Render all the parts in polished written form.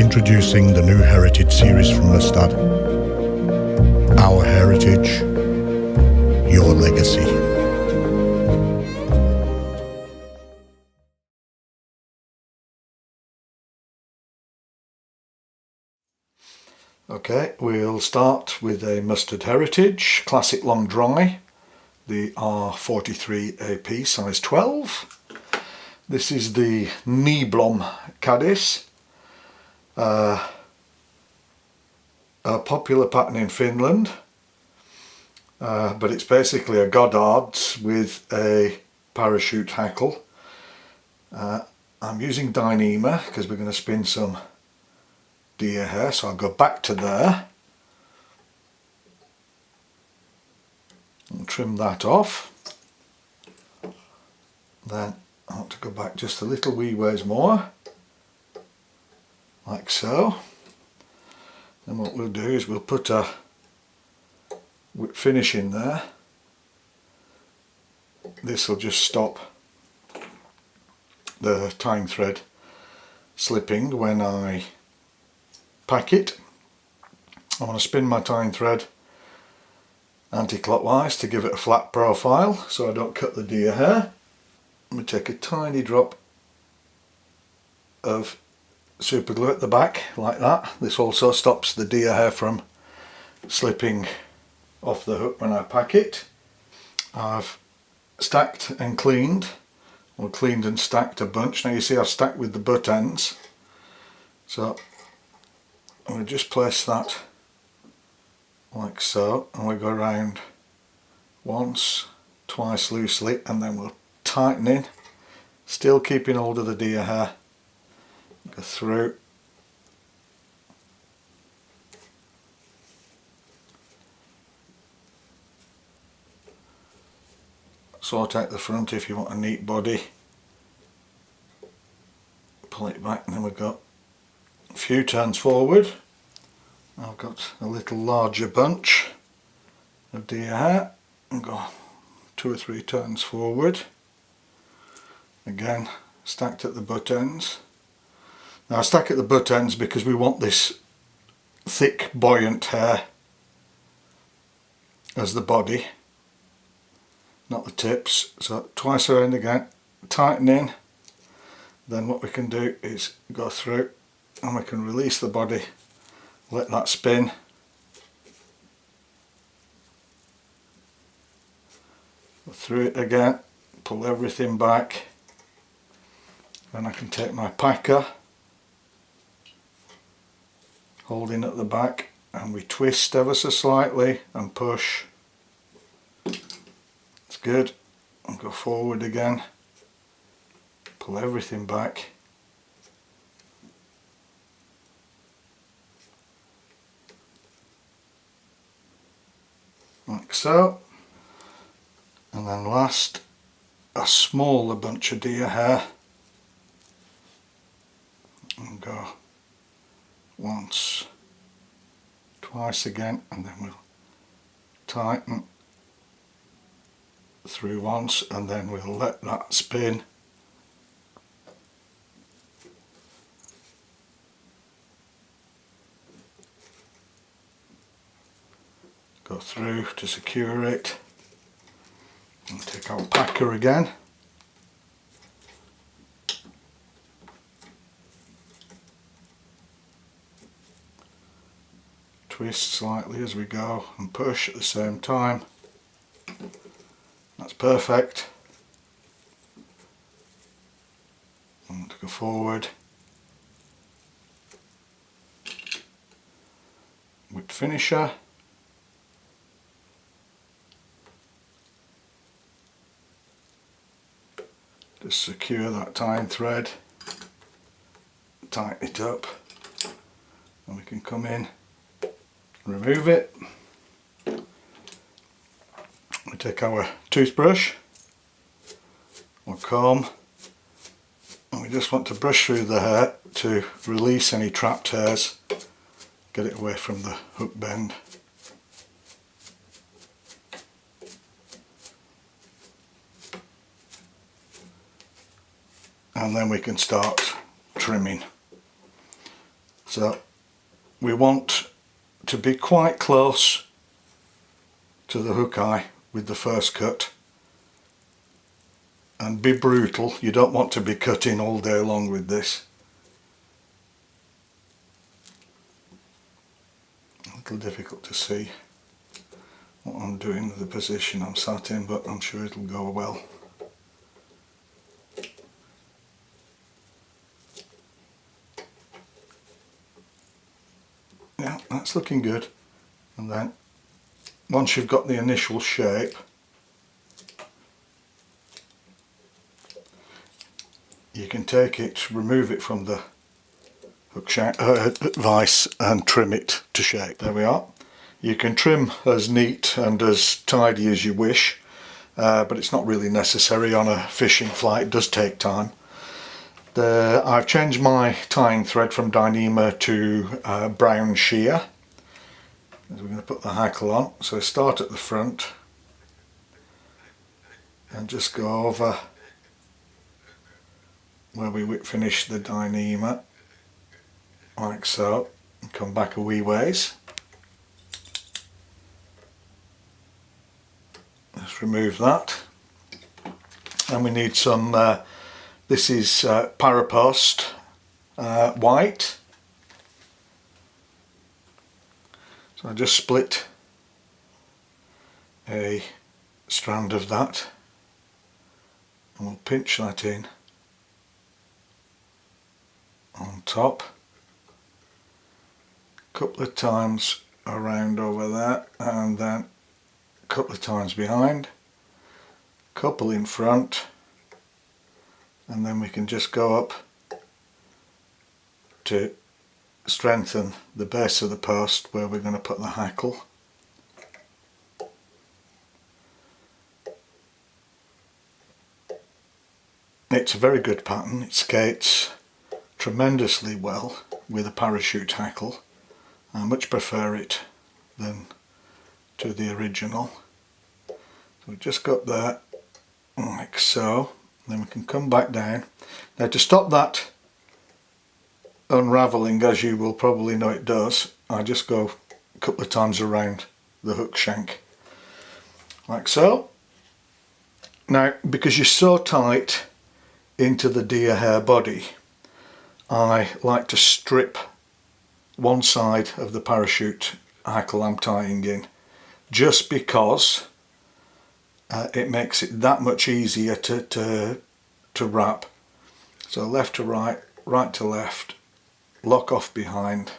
Introducing the new Heritage series from Mustad. Our heritage, your legacy. Okay, we'll start with a Mustad Heritage, classic long dry, the R43 AP size 12. This is the Nyblom Caddis, a popular pattern in Finland, but it's basically a Goddard with a parachute hackle. I'm using Dyneema because we're going to spin some deer hair, so I'll go back to there and trim that off. Then I want to go back just a little wee ways more, like so. Then what we'll do is we'll put a finish in there. This will just stop the tying thread slipping when I pack it. I want to spin my tying thread anti-clockwise to give it a flat profile so I don't cut the deer hair. Let me take a tiny drop of super glue at the back like that. This also stops the deer hair from slipping off the hook when I pack it. I've stacked and cleaned, or cleaned and stacked a bunch. Now you see I've stacked with the butt ends, so I'm going to just place that like so, and we go around once, twice loosely, and then we'll tighten in, still keeping hold of the deer hair. Go through, sort out the front if you want a neat body, pull it back, and then we've got a few turns forward. I've got a little larger bunch of deer hair and go 2 or 3 turns forward. Again, stacked at the butt ends. Now I stack at the butt ends because we want this thick buoyant hair as the body, not the tips. So twice around again, tighten in. Then what we can do is go through and we can release the body, let that spin, go through it again, pull everything back. Then I can take my packer, holding at the back, and we twist ever so slightly and push. It's good. And go forward again, pull everything back. Like so. And then last, a smaller bunch of deer hair. And go once, twice again, and then we'll tighten through once, and then we'll let that spin. Go through to secure it, and take our packer again. Twist slightly as we go and push at the same time. That's perfect. And go forward. With finisher. Just secure that tying thread, tighten it up, and we can come in, remove it. We take our toothbrush or comb, and we just want to brush through the hair to release any trapped hairs, get it away from the hook bend. And then we can start trimming. So we want to be quite close to the hook eye with the first cut, and be brutal. You don't want to be cutting all day long with this. A little difficult to see what I'm doing with the position I'm sat in, but I'm sure it'll go well. Yeah, that's looking good. And then once you've got the initial shape, you can take it, remove it from the hook shank, vise, and trim it to shape. There we are. You can trim as neat and as tidy as you wish, but it's not really necessary on a fishing flight. It does take time. I've changed my tying thread from Dyneema to brown shear. We're going to put the hackle on. So start at the front and just go over where we finish the Dyneema, like so, and come back a wee ways. Let's remove that. And we need some, this is parapost white. So I just split a strand of that and we'll pinch that in on top, a couple of times around over there, and then a couple of times behind, a couple in front, and then we can just go up to strengthen the base of the post where we're going to put the hackle. It's a very good pattern. It skates tremendously well with a parachute hackle. I much prefer it than to the original. So we just got there like so, then we can come back down. Now to stop that unravelling, as you will probably know it does, I just go a couple of times around the hook shank like so. Now because you're so tight into the deer hair body, I like to strip one side of the parachute hackle I'm tying in, just because it makes it that much easier to wrap. So left to right, right to left, lock off behind.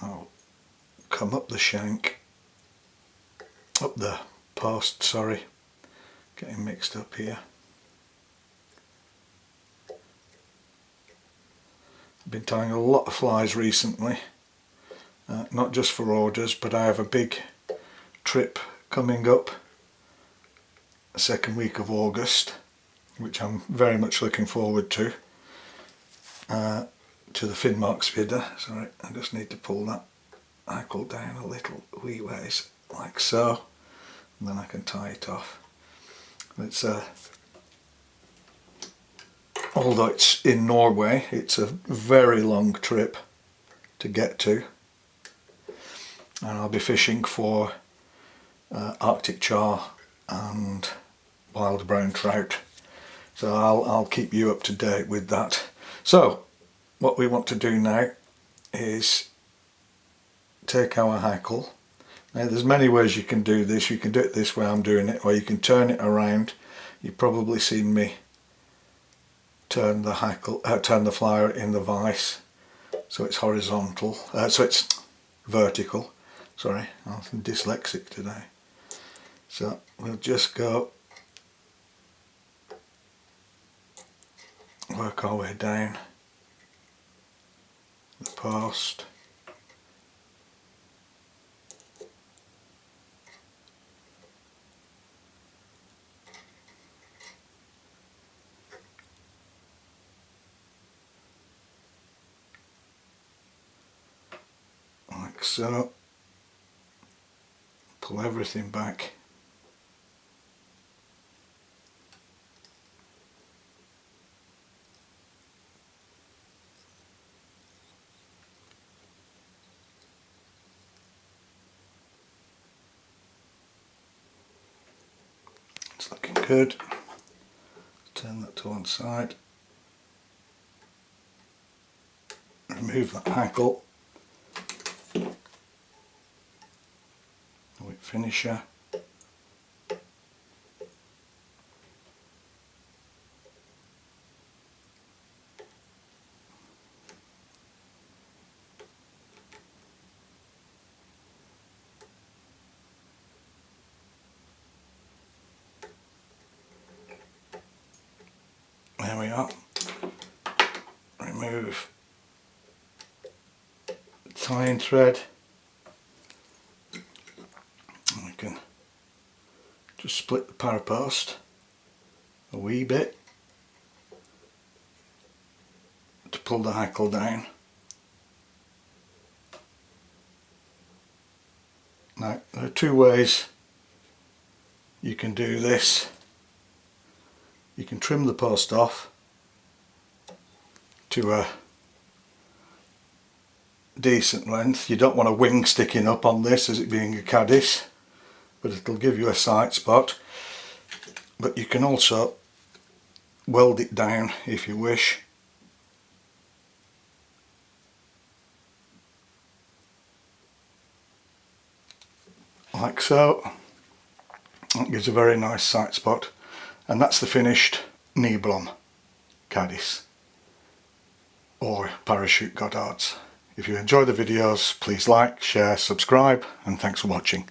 I'll come up the shank, up the post, sorry, getting mixed up here. I've been tying a lot of flies recently, not just for orders, but I have a big trip coming up the second week of August, which I'm very much looking forward to the Finnmarksvidda. Sorry, I just need to pull that hackle down a little wee ways, like so, and then I can tie it off. It's although it's in Norway, it's a very long trip to get to, and I'll be fishing for Arctic char and wild brown trout, so I'll keep you up to date with that. So what we want to do now is take our hackle. Now there's many ways you can do this. You can do it this way I'm doing it, or you can turn it around. You've probably seen me turn the hackle, turn the flyer in the vise so it's horizontal, so it's vertical. Sorry, I'm dyslexic today. So we'll just go work our way down the post. Like so. Pull everything back. good. Turn that to one side. Remove that hackle. With finisher. There we are. Remove the tying thread. And we can just split the parapost a wee bit to pull the hackle down. Now, there are two ways you can do this. You can trim the post off to a decent length. You don't want a wing sticking up on this as it being a Caddis, but it'll give you a sight spot. But you can also weld it down if you wish. Like so. That gives a very nice sight spot. And that's the finished Nyblom Caddis or parachute Goddards. If you enjoy the videos, please like, share, subscribe, and thanks for watching.